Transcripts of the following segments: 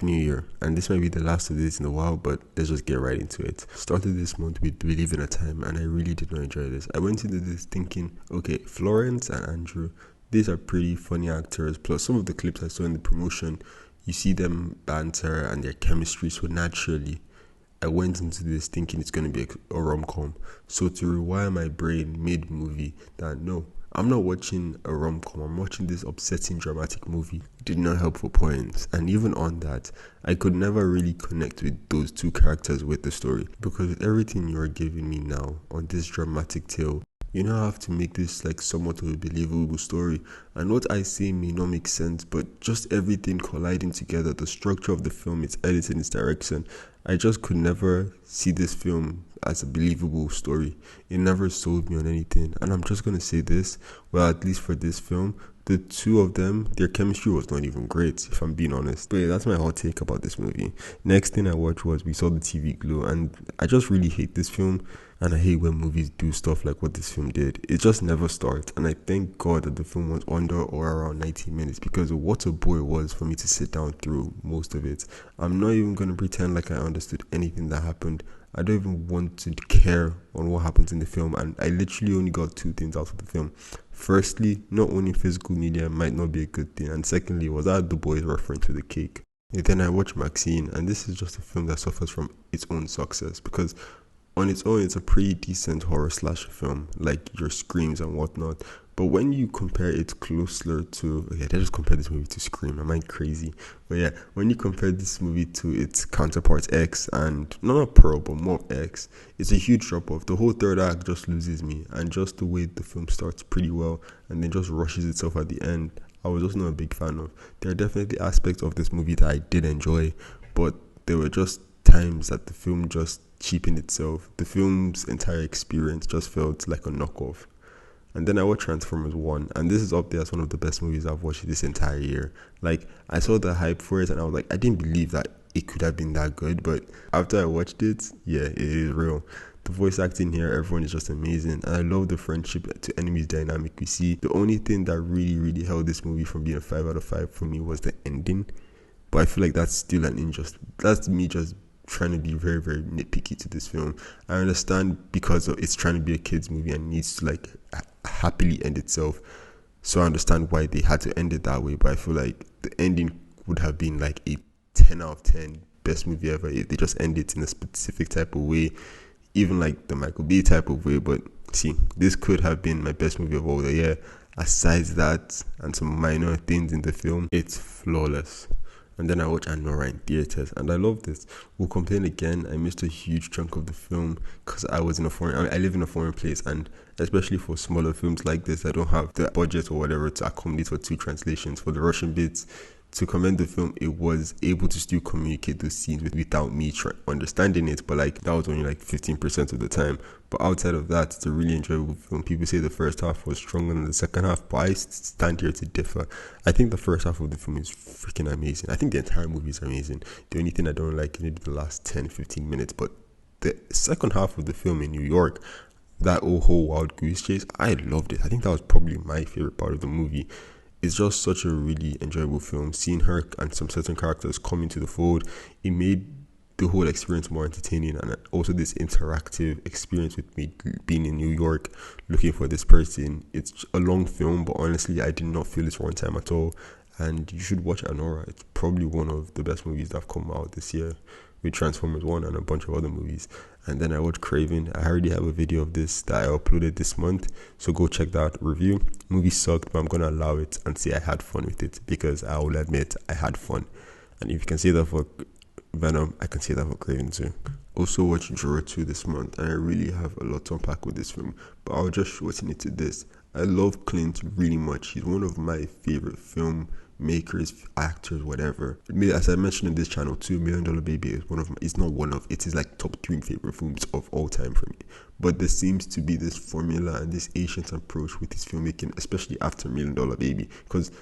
Happy New Year, and this might be the last of this in a while, but let's just get right into it. Started this month with We Live in a Time, and I really did not enjoy this. I went into this thinking, okay, Florence and Andrew, these are pretty funny actors, plus some of the clips I saw in the promotion, you see them banter and their chemistry, so naturally, I went into this thinking it's going to be a rom-com. So to rewire my brain mid-movie, that no, I'm not watching a rom-com, I'm watching this upsetting dramatic movie. Did not help for points. And even on that, I could never really connect with those two characters with the story. Because with everything you're giving me now on this dramatic tale, you now have to make this like somewhat of a believable story. And what I say may not make sense, but just everything colliding together, the structure of the film, its editing, its direction, I just could never see this film as a believable story. It never sold me on anything. And I'm just going to say this, well, at least for this film, the two of them, their chemistry was not even great, if I'm being honest. But yeah, that's my hot take about this movie. Next thing I watched was We Saw the TV Glow, and I just really hate this film. And I hate when movies do stuff like what this film did. It just never starts. And I thank God that the film was under or around 90 minutes, because what a bore it was for me to sit down through most of it. I'm not even going to pretend like I understood anything that happened. I don't even want to care on what happens in the film. And I literally only got two things out of the film. Firstly, not owning physical media might not be a good thing. And secondly, was that the boys referring to the cake? And then I watched MaXXXine, and this is just a film that suffers from its own success, because on its own, it's a pretty decent horror slasher film, like your Screams and whatnot. But when you compare it closer to, okay, they just compare this movie to Scream, am I crazy? But yeah, when you compare this movie to its counterpart X, and not Pearl, but more of X, it's a huge drop off. The whole third act just loses me, and just the way the film starts pretty well, and then just rushes itself at the end, I was just not a big fan of. There are definitely aspects of this movie that I did enjoy, but there were just times that the film just cheapened itself. The film's entire experience just felt like a knockoff. And then I watched Transformers 1, and this is up there as one of the best movies I've watched this entire year. Like, I saw the hype for it, and I was like, I didn't believe that it could have been that good, but after I watched it, yeah, it is real. The voice acting here, everyone is just amazing, and I love the friendship to enemies dynamic we see. The only thing that really held this movie from being a 5 out of 5 for me was the ending, but I feel like that's still an injustice. That's me just trying to be very nitpicky to this film. I understand because it's trying to be a kids movie and needs to like happily end itself, so I understand why they had to end it that way, but I feel like the ending would have been like a 10 out of 10 best movie ever if they just end it in a specific type of way, even like the Michael Bay type of way. But see, this could have been my best movie of all the year. Aside that and some minor things in the film, it's flawless. And then I watched Anora in theaters, and I loved it. Will complain again, I missed a huge chunk of the film because I was in I live in a foreign place, and especially for smaller films like this, I don't have the budget or whatever to accommodate for two translations. For the Russian bits, to commend the film, it was able to still communicate those scenes without me understanding it, but like that was only like 15% of the time. But outside of that, it's a really enjoyable film. People say the first half was stronger than the second half, but I stand here to differ. I think the first half of the film is freaking amazing. I think the entire movie is amazing. The only thing I don't like is maybe the last 10-15 minutes, but the second half of the film in New York, that whole wild goose chase, I loved it. I think that was probably my favorite part of the movie. It's just such a really enjoyable film. Seeing her and some certain characters come into the fold, it made the whole experience more entertaining, and also this interactive experience with me being in New York looking for this person. It's a long film, but honestly, I did not feel its runtime at all. And you should watch Anora. It's probably one of the best movies that have come out this year, with Transformers 1 and a bunch of other movies. And then I watched Kraven. I already have a video of this that I uploaded this month, so go check that review. Movie sucked, but I'm going to allow it and say I had fun with it, because I will admit I had fun. And if you can say that for Venom, I can say that for Kraven too. Also watched Juror 2 this month, and I really have a lot to unpack with this film, but I'll just shorten it to this. I love Clint really much. He's one of my favorite film makers, actors, whatever. As I mentioned in this channel too, $1 Million Baby is it is like top 3 favorite films of all time for me. But there seems to be this formula and this ancient approach with his filmmaking, especially after $1 Million Baby, because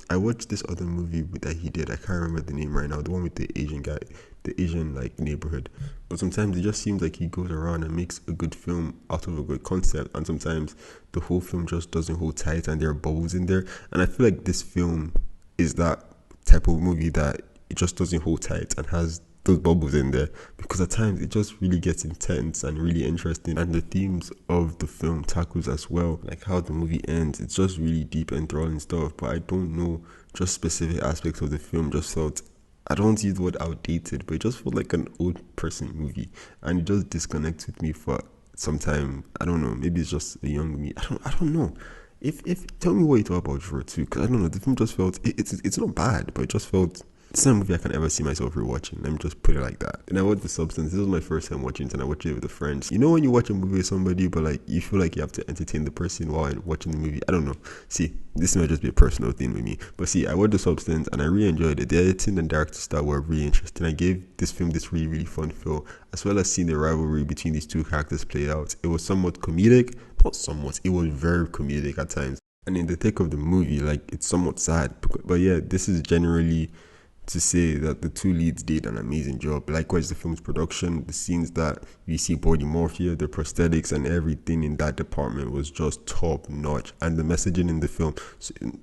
I watched this other movie that he did. I can't remember the name right now, the one with the Asian guy, the Asian like neighborhood. But sometimes it just seems like he goes around and makes a good film out of a good concept, and sometimes the whole film just doesn't hold tight and there are bubbles in there. And I feel like this film is that type of movie that it just doesn't hold tight and has those bubbles in there, because at times it just really gets intense and really interesting, and the themes of the film tackles as well, like how the movie ends. It's just really deep and enthralling stuff, but I don't know, just specific aspects of the film just felt, I don't want to use the word outdated, but it just felt like an old person movie, and it just disconnects with me for some time. I don't know, maybe it's just a young me. I don't know. If tell me what you thought about Juror 2, because I don't know, the film just felt, it's not bad, but it just felt, it's not a movie I can ever see myself rewatching. Let me just put it like that. And I watched The Substance. This was my first time watching it, and I watched it with a friend. You know when you watch a movie with somebody, but like you feel like you have to entertain the person while watching the movie? I don't know. See, this might just be a personal thing with me. But see, I watched The Substance and I really enjoyed it. The editing and director style were really interesting. I gave this film this really, really fun feel, as well as seeing the rivalry between these two characters play out. It was somewhat comedic. Not somewhat. It was very comedic at times. And in the thick of the movie, like, it's somewhat sad. But yeah, this is generally to say that the two leads did an amazing job. Likewise, the film's production, the scenes that you see body morphia, the prosthetics and everything in that department was just top notch. And the messaging in the film,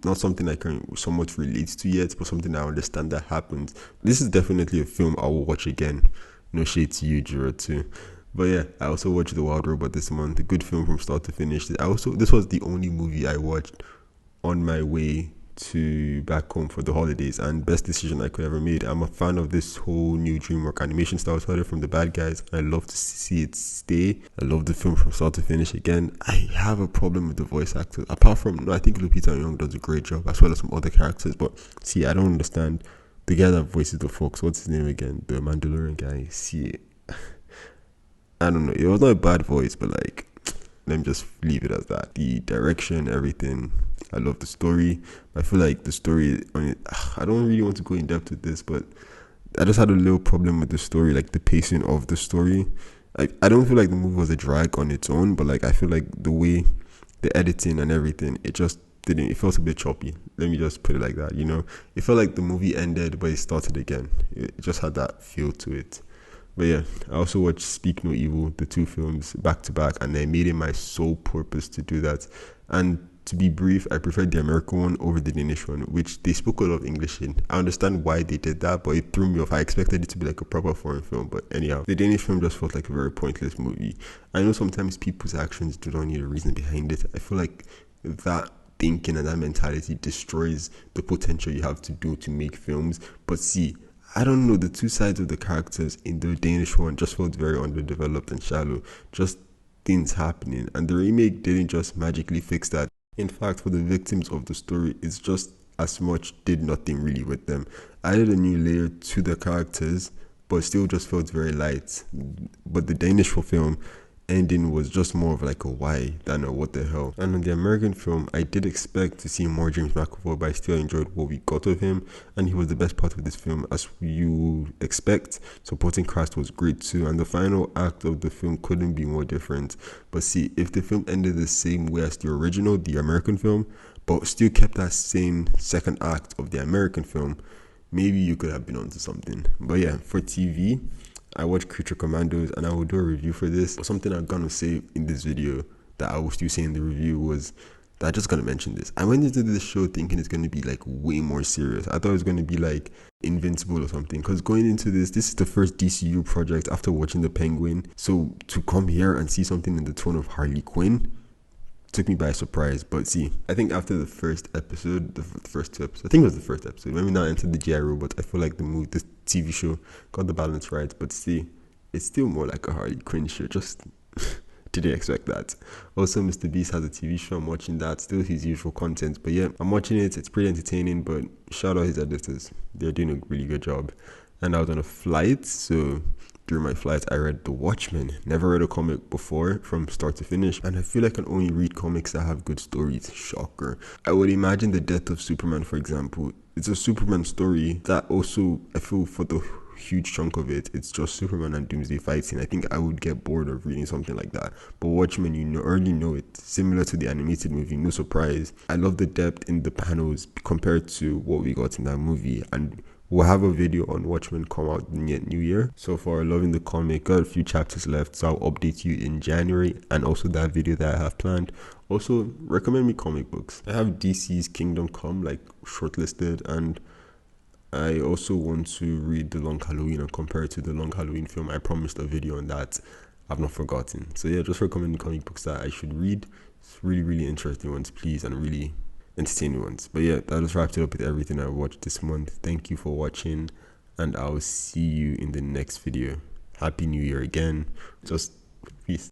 not something I can somewhat relate to yet, but something I understand that happens. This is definitely a film I will watch again. No shade to you, Juror 2. But yeah, I also watched The Wild Robot this month. A good film from start to finish. This was the only movie I watched on my way to back home for the holidays, and best decision I could ever made. I'm a fan of this whole new DreamWorks animation style, started from The Bad Guys. I love to see it stay. I love the film from start to finish again. I have a problem with the voice actors, apart from, no, I think Lupita Nyong'o does a great job, as well as some other characters. But see, I don't understand the guy that voices the Fox. What's his name again? The Mandalorian guy. See, I don't know. It was not a bad voice, but like, let me just leave it as that. The direction, everything. I love the story. I feel like the story, I don't really want to go in depth with this, but I just had a little problem with the story, like the pacing of the story. I don't feel like the movie was a drag on its own, but like I feel like the way, the editing and everything, it just didn't, it felt a bit choppy. Let me just put it like that, you know? It felt like the movie ended, but it started again. It just had that feel to it. But yeah, I also watched Speak No Evil, the two films back to back, and I made it my sole purpose to do that. And to be brief, I preferred the American one over the Danish one, which they spoke a lot of English in. I understand why they did that, but it threw me off. I expected it to be like a proper foreign film, but anyhow, the Danish film just felt like a very pointless movie. I know sometimes people's actions do not need a reason behind it. I feel like that thinking and that mentality destroys the potential you have to make films. But see, I don't know, the two sides of the characters in the Danish one just felt very underdeveloped and shallow. Just things happening, and the remake didn't just magically fix that. In fact, for the victims of the story, it's just as much did nothing really with them. Added a new layer to the characters, but still just felt very light. But the Danish film ending was just more of like a why than a what the hell. And in the American film, I did expect to see more James McAvoy, but I still enjoyed what we got of him, and he was the best part of this film, as you expect. Supporting cast was great too, and the final act of the film couldn't be more different. But see, if the film ended the same way as the original, the American film, but still kept that same second act of the American film, maybe you could have been onto something. But yeah, for TV, I watched Commandos, and I will do a review for this. But something I'm gonna say in this video that I will still say in the review was that I just gotta mention this. I went into this show thinking it's gonna be like way more serious. I thought it was gonna be like Invincible or something, because going into this is the first DCU project after watching The Penguin. So to come here and see something in the tone of Harley Quinn took me by surprise. But see, I think after the first episode, the first two episodes, I think it was the first episode, when we now entered the GI robot, I feel like the TV show got the balance right. But see, it's still more like a Harley Quinn show. Just didn't expect that. Also, Mr. Beast has a TV show. I'm watching that. Still his usual content. But yeah, I'm watching it. It's pretty entertaining. But shout out his editors. They're doing a really good job. And I was on a flight, so during my flight, I read The Watchmen. Never read a comic before from start to finish, and I feel like I can only read comics that have good stories. Shocker. I would imagine the death of Superman, for example. It's a Superman story that also, I feel for the huge chunk of it, it's just Superman and Doomsday fighting. I think I would get bored of reading something like that. But Watchmen, you already know it. Similar to the animated movie, no surprise. I love the depth in the panels compared to what we got in that movie, and we'll have a video on Watchmen come out new year. So far, loving the comic. Got a few chapters left, so I'll update you in January, and also that video that I have planned. Also, recommend me comic books. I have DC's Kingdom Come like shortlisted, and I also want to read The Long Halloween and compare it to the Long Halloween film. I promised a video on that. I've not forgotten. So yeah, just recommending comic books that I should read. It's really, really interesting ones, please, and really entertaining ones. But yeah, that just wrapped it up with everything I watched this month. Thank you for watching, and I'll see you in the next video. Happy New Year again. Just